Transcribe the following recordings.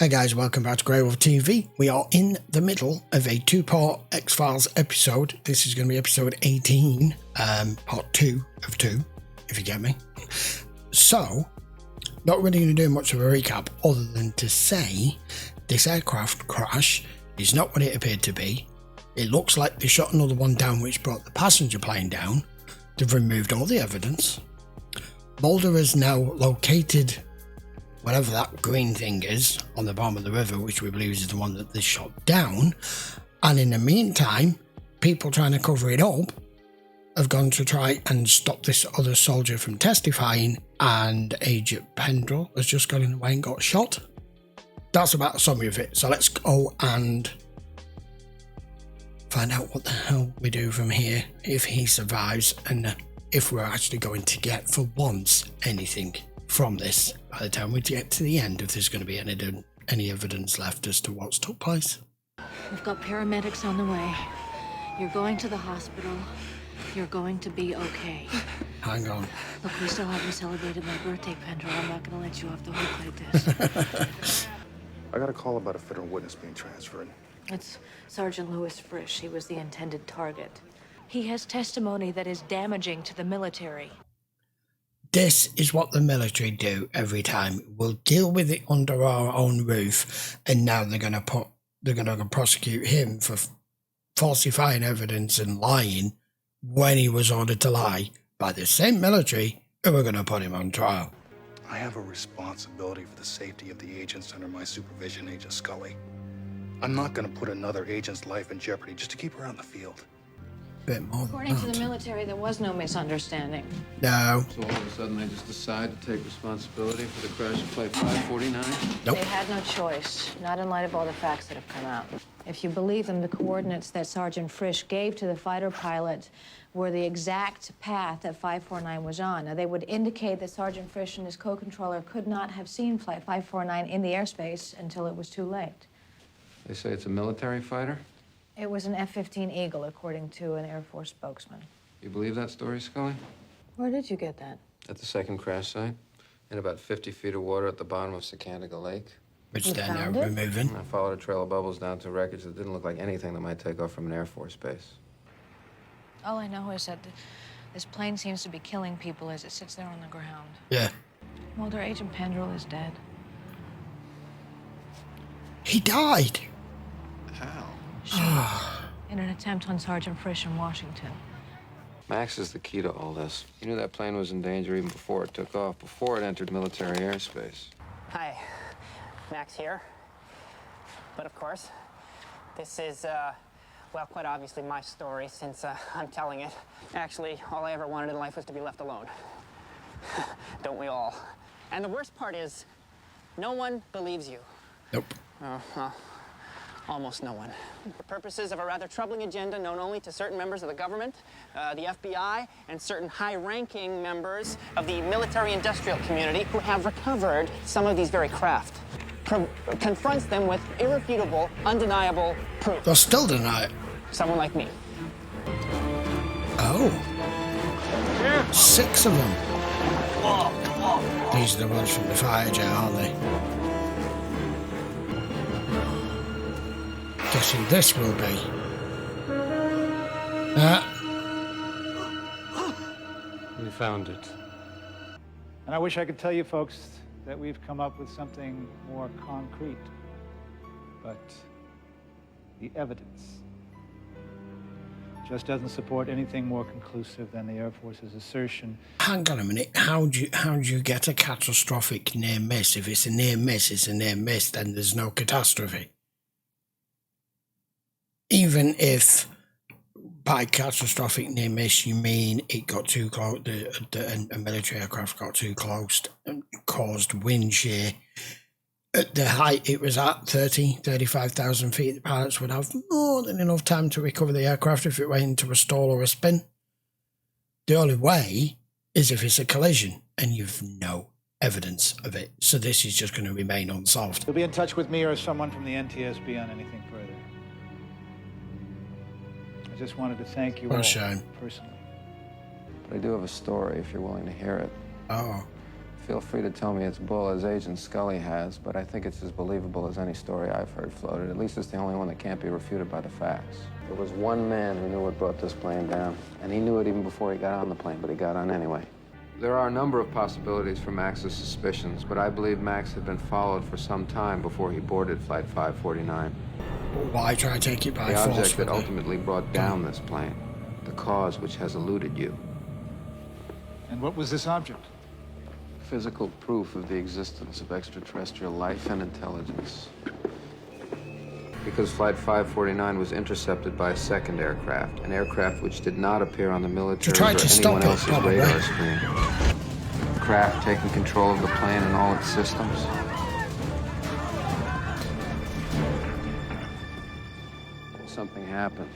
Hey guys, welcome back to GreyWolf TV. We are in the middle of a two-part X-Files episode. This is going to be episode 18, part 2 of 2, if you get me. So, not really going to do much of a recap other than to say this aircraft crash is not what it appeared to be. It looks like they shot another one down which brought the passenger plane down. They've removed all the evidence. Mulder has now located whatever that green thing is on the bottom of the river, which we believe is the one that they shot down. And in the meantime, people trying to cover it up have gone to try and stop this other soldier from testifying, and Agent Pendrell has just got in the way and got shot. That's about a summary of it. So let's go and find out what the hell we do from here, if he survives, and if we're actually going to get, for once, anything from this by the time we get to the end, if there's going to be any evidence left as to what's took place. We've got paramedics on the way. You're going to the hospital. You're going to be okay. Hang on. Look, we still haven't celebrated my birthday, Pendrell. I'm not going to let you off the hook like this. I got a call about a federal witness being transferred. It's Sergeant Louis Frish. He was the intended target. He has testimony that is damaging to the military. This is what the military do every time. We'll deal with it under our own roof, and now they're going to prosecute him for falsifying evidence and lying when he was ordered to lie by the same military who are going to put him on trial. I have a responsibility for the safety of the agents under my supervision, Agent Scully. I'm not going to put another agent's life in jeopardy just to keep her on the field. Bit more According to the military, there was no misunderstanding. No. So all of a sudden they just decide to take responsibility for the crash of Flight 549? Nope. They had no choice, not in light of all the facts that have come out. If you believe them, the coordinates that Sergeant Frish gave to the fighter pilot were the exact path that 549 was on. Now, they would indicate that Sergeant Frish and his co-controller could not have seen Flight 549 in the airspace until it was too late. They say it's a military fighter? It was an F-15 Eagle, according to an Air Force spokesman. You believe that story, Scully? Where did you get that? At the second crash site, in about 50 feet of water at the bottom of Sacandaga Lake. Which You they're now found it? removing. I followed a trail of bubbles down to wreckage that didn't look like anything that might take off from an Air Force base. All I know is that this plane seems to be killing people as it sits there on the ground. Yeah. Mulder, Agent Pendrell is dead. He died. How? In an attempt on Sergeant Frish in Washington. Max is the key to all this. He knew that plane was in danger even before it took off, before it entered military airspace. Hi, Max here. But of course, this is, well, quite obviously my story since I'm telling it. Actually, all I ever wanted in life was to be left alone. Don't we all? And the worst part is, no one believes you. Nope. Oh, well, almost no one. For purposes of a rather troubling agenda known only to certain members of the government, the FBI, and certain high-ranking members of the military-industrial community who have recovered some of these very craft, confronts them with irrefutable, undeniable proof. They'll still deny it. Someone like me. Oh. 6 of them. These are the ones from the fire jet, aren't they? Guessing this will be. We found it. And I wish I could tell you folks that we've come up with something more concrete. But the evidence just doesn't support anything more conclusive than the Air Force's assertion. Hang on a minute. How do you get a catastrophic near miss? If it's a near miss, it's a near miss, then there's no catastrophe. Even if by catastrophic near miss you mean it got too close, a military aircraft got too close and caused wind shear. At the height it was at 35,000 feet, the pilots would have more than enough time to recover the aircraft if it went into a stall or a spin. The only way is if it's a collision and you've no evidence of it. So this is just going to remain unsolved. You'll be in touch with me or someone from the NTSB on anything further. I just wanted to thank you What a all shame. personally. But I do have a story if you're willing to hear it. Oh. feel free to tell me it's bull, as Agent Scully has, but I think it's as believable as any story I've heard floated. At least it's the only one that can't be refuted by the facts. There was one man who knew what brought this plane down, and he knew it even before he got on the plane, but he got on anyway. There are a number of possibilities for Max's suspicions, but I believe Max had been followed for some time before he boarded Flight 549. Why try to take it by The force? object that ultimately brought down this plane, the cause which has eluded you. And what was this object? Physical proof of the existence of extraterrestrial life and intelligence. Because Flight 549 was intercepted by a second aircraft, an aircraft which did not appear on the military or anyone else's radar screen. The craft taking control of the plane and all its systems. Something happened.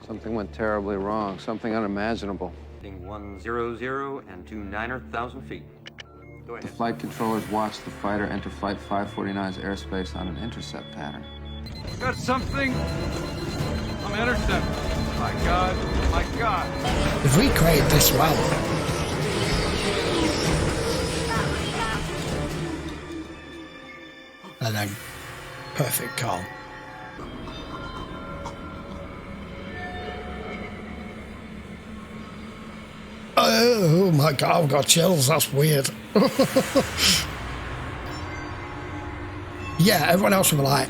Something went terribly wrong. Something unimaginable. 100 and 29,000 feet. Go ahead. The flight controllers watched the fighter enter Flight 549's airspace on an intercept pattern. Got something? I'm intercepted. My God, my God. If we create this well. And then, perfect call. Oh my God, I've got chills. That's weird. Yeah, everyone else will be like.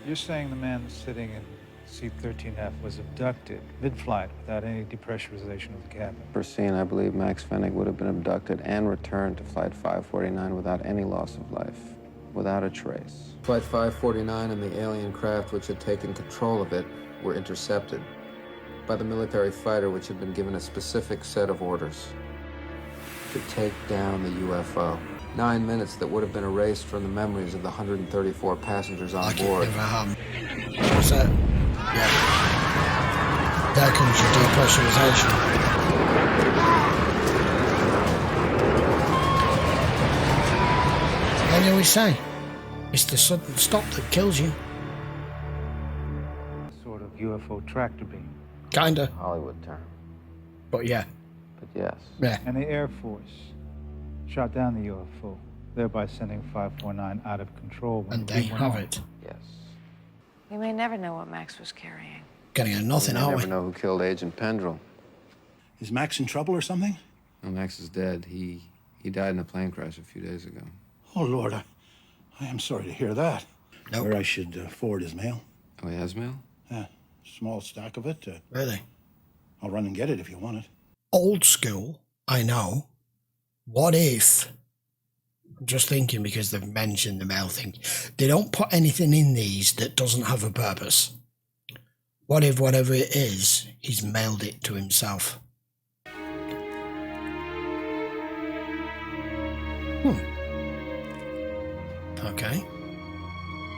You're saying the man sitting in seat 13F was abducted mid-flight without any depressurization of the cabin? First scene, I believe Max Fenig would have been abducted and returned to Flight 549 without any loss of life, without a trace. Flight 549 and the alien craft which had taken control of it were intercepted by the military fighter which had been given a specific set of orders to take down the UFO. 9 minutes that would have been erased from the memories of the 134 passengers on board. What's that? Yeah. There comes your depressurization. And you always say, it's the sudden stop that kills you. Sort of UFO tractor beam. Kinda. Hollywood term. But yeah. But yes. Yeah. And the Air Force shot down the UFO, thereby sending 549 out of control. When And they have it. Yes. We may never know what Max was carrying. Getting a nothing, We aren't never we? know who killed Agent Pendrell. Is Max in trouble or something? No, Max is dead. He died in a plane crash a few days ago. Oh, Lord, I am sorry to hear that. Nope. Where I should forward his mail. Oh, he has mail? Yeah, small stack of it. Really? I'll run and get it if you want it. Old school, I know. What if, I'm just thinking because they've mentioned the mail thing, they don't put anything in these that doesn't have a purpose? What if whatever it is, he's mailed it to himself? Okay.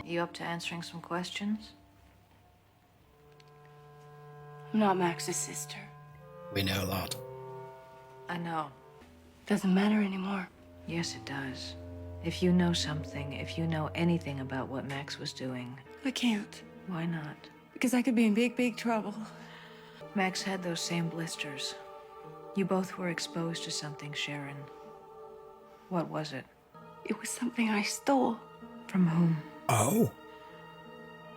You up to answering some questions? I'm not Max's sister. We know that. I know. Doesn't matter anymore. Yes, it does. If you know something, if you know anything about what Max was doing. I can't. Why not? Because I could be in big, big trouble. Max had those same blisters. You both were exposed to something, Sharon. What was it? It was something I stole. From whom? Oh.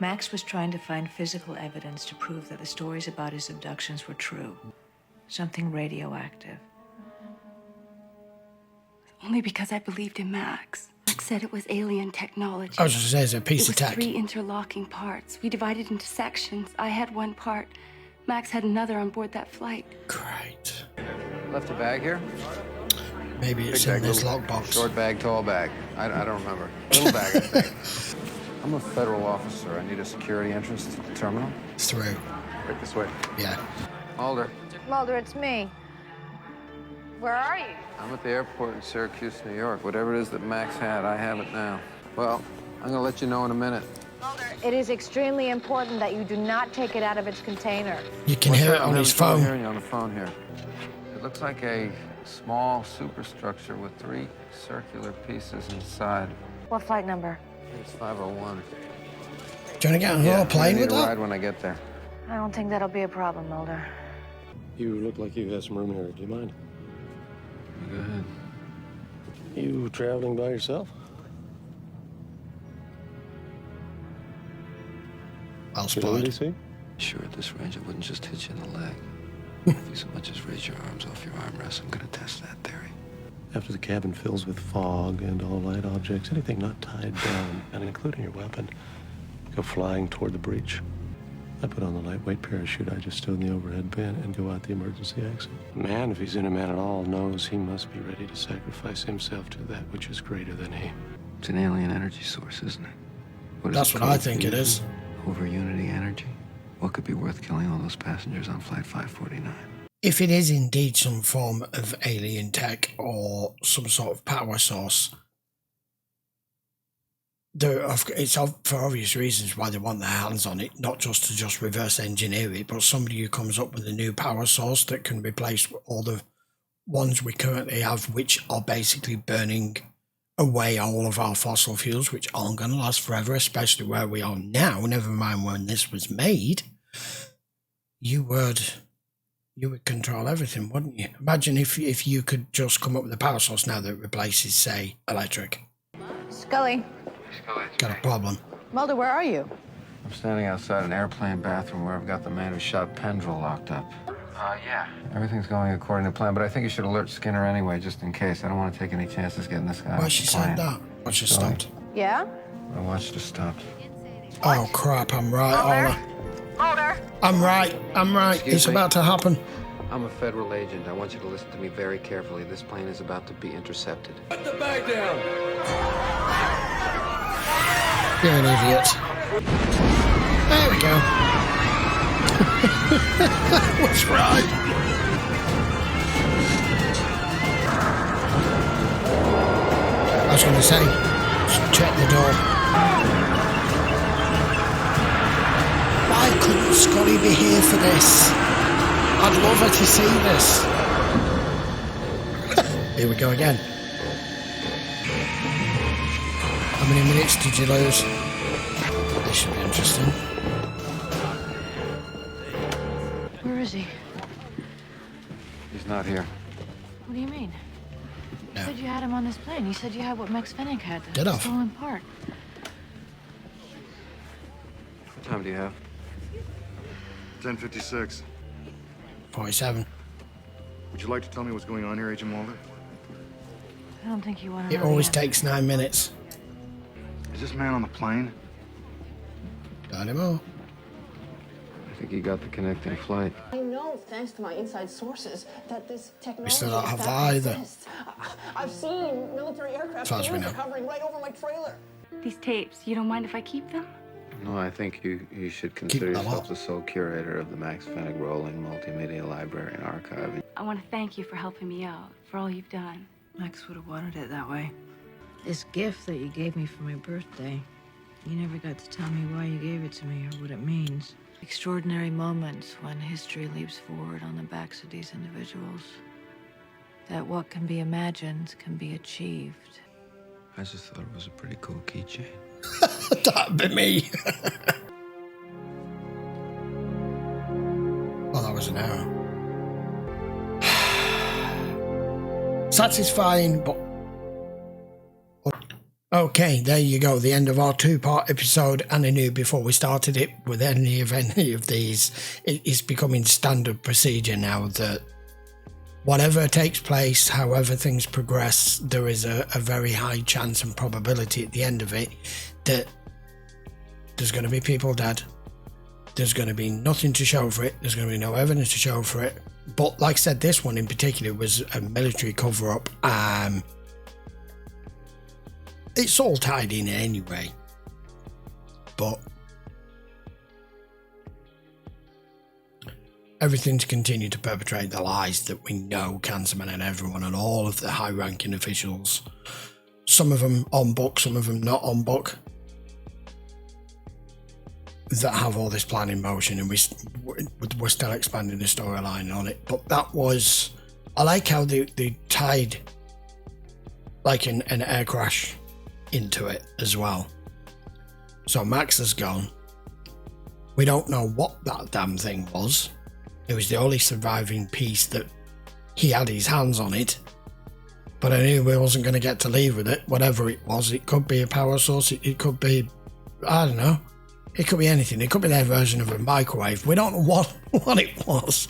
Max was trying to find physical evidence to prove that the stories about his abductions were true. Something radioactive. Only because I believed in Max. Max said it was alien technology. I was just saying, it's a piece of It was tech. 3 interlocking parts. We divided into sections. I had one part. Max had another on board that flight. Great. Left a bag here? Maybe it's Big in bag, this little- lockbox. Short bag, tall bag. I don't remember. Little bag, I think. I'm a federal officer. I need a security entrance to the terminal. Through. Right this way. Yeah. Mulder, Mulder, it's me. Where are you? I'm at the airport in Syracuse, New York. Whatever it is that Max had, I have it now. Well, I'm gonna let you know in a minute. Mulder, it is extremely important that you do not take it out of its container. You can What's hear that? it on I'm his having trouble phone. hearing you on the phone here. It looks like a small superstructure with 3 circular pieces inside. What flight number? I think it's 501. Do you want to get on a little plane I need with a that? ride when I get there. I don't think that'll be a problem, Mulder. You look like you have some room here. Do you mind? Go ahead. You traveling by yourself? I'll You know what spot. he say? Sure, at this range, I wouldn't just hit you in the leg. If you so much as raise your arms off your armrest, I'm gonna test that theory. After the cabin fills with fog and all light objects, anything not tied down, and including your weapon, go flying toward the breach. I put on the lightweight parachute I just stowed in the overhead bin and go out the emergency exit. Man, if he's in a man at all, knows he must be ready to sacrifice himself to that which is greater than he. It's an alien energy source, isn't it? That's what I think it is. Over unity energy? What could be worth killing all those passengers on Flight 549? If it is indeed some form of alien tech or some sort of power source, it's for obvious reasons why they want their hands on it, not just to just reverse engineer it, but somebody who comes up with a new power source that can replace all the ones we currently have, which are basically burning away all of our fossil fuels, which aren't going to last forever, especially where we are now, never mind when this was made. You would control everything, wouldn't you? Imagine if you could just come up with a power source now that replaces, say, electric. Scully. Got a problem. Mulder, where are you? I'm standing outside an airplane bathroom where I've got the man who shot Pendrell locked up. Yeah. Everything's going according to plan, but I think you should alert Skinner anyway, just in case. I don't want to take any chances getting this guy. Why she said that? Why she stopped? Yeah? I watched her stop. Oh crap! I'm right, Mulder. I'm right. Excuse It's me? about to happen. I'm a federal agent. I want you to listen to me very carefully. This plane is about to be intercepted. Put the bag down! You're an idiot. There we go. What's right? I was going to say, check the door. Why couldn't Scully be here for this? I'd love her to see this. Here we go again. How many minutes did you lose? This should be interesting. Where is he? He's not here. What do you mean? No. You said you had him on this plane. You said you had what Max Fenig had, Get the off. stolen part. What time do you have? 10:56. 47. Would you like to tell me what's going on here, Agent Mulder? I don't think you want to It know. always the answer. takes 9 minutes. Is this man on the plane? Not anymore. I think he got the connecting flight. I know, thanks to my inside sources, that this technology still don't in have fact either. exists. I've seen military aircraft As far as we know. hovering right over my trailer. These tapes, you don't mind if I keep them? No, I think you should consider them yourself up. the sole curator of the Max Fenig rolling multimedia library and archive. I want to thank you for helping me out, for all you've done. Max would have wanted it that way. This gift that you gave me for my birthday, you never got to tell me why you gave it to me or what it means. Extraordinary moments when history leaps forward on the backs of these individuals. That what can be imagined can be achieved. I just thought it was a pretty cool keychain. That'd be me. Well, that was an hour. Satisfying, but... Okay, there you go. The end of our two-part episode. And I knew before we started it with any of these, it's becoming standard procedure now that whatever takes place, however things progress, there is a very high chance and probability at the end of it that there's going to be people dead. There's going to be nothing to show for it. There's going to be no evidence to show for it. But like I said, this one in particular was a military cover-up. It's all tied in anyway. But everything to continue to perpetrate the lies that we know Cancerman and everyone and all of the high-ranking officials, some of them on book, some of them not on book, that have all this plan in motion, and we're still expanding the storyline on it. But that was, I like how they tied like an air crash into it as well. So Max has gone. We don't know what that damn thing was. It was the only surviving piece that he had his hands on it. But I knew we wasn't going to get to leave with it, whatever it was. It could be a power source, it could be, I don't know, it could be anything. It could be their version of a microwave. We don't know what it was.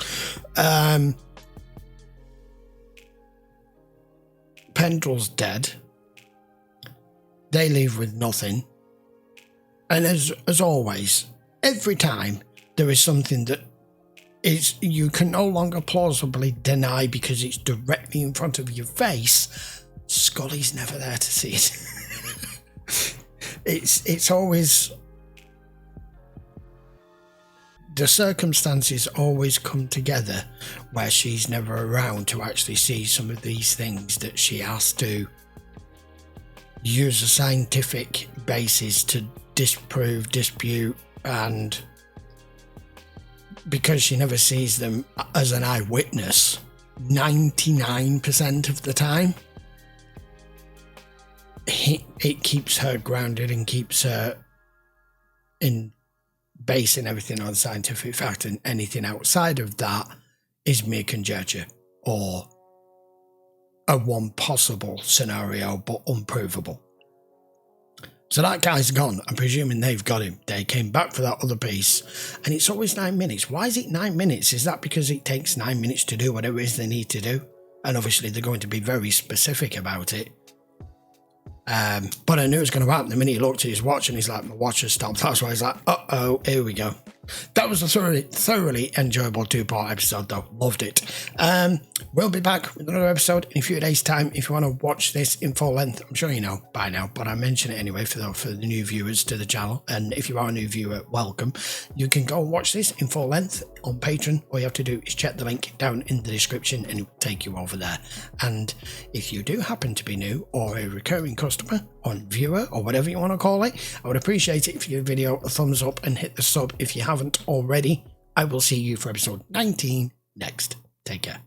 Pendrell's dead. They leave with nothing. And as always, every time there is something that you can no longer plausibly deny because it's directly in front of your face, Scully's never there to see it. It's always, the circumstances always come together where she's never around to actually see some of these things that she has to use a scientific basis to disprove, dispute, and because she never sees them as an eyewitness 99% of the time, it keeps her grounded and keeps her in basing everything on scientific fact, and anything outside of that is mere conjecture or a one possible scenario but unprovable. So that guy's gone. I'm presuming they've got him. They came back for that other piece, and it's always 9 minutes. Why is it 9 minutes? Is that because it takes 9 minutes to do whatever it is they need to do? And obviously they're going to be very specific about it. But I knew it was going to happen the minute he looked at his watch, and he's like, my watch has stopped. That's why he's like, uh-oh, here we go. That was a thoroughly enjoyable 2-part episode, though. Loved it. We'll be back with another episode in a few days' time. If you want to watch this in full length, I'm sure you know by now, but I mention it anyway for the new viewers to the channel. And if you are a new viewer, welcome. You can go and watch this in full length on Patreon. All you have to do is check the link down in the description and it will take you over there. And if you do happen to be new or a recurring customer or viewer or whatever you want to call it, I would appreciate it if you give the video a thumbs up and hit the sub if you haven't already. I will see you for episode 19 next. Take care.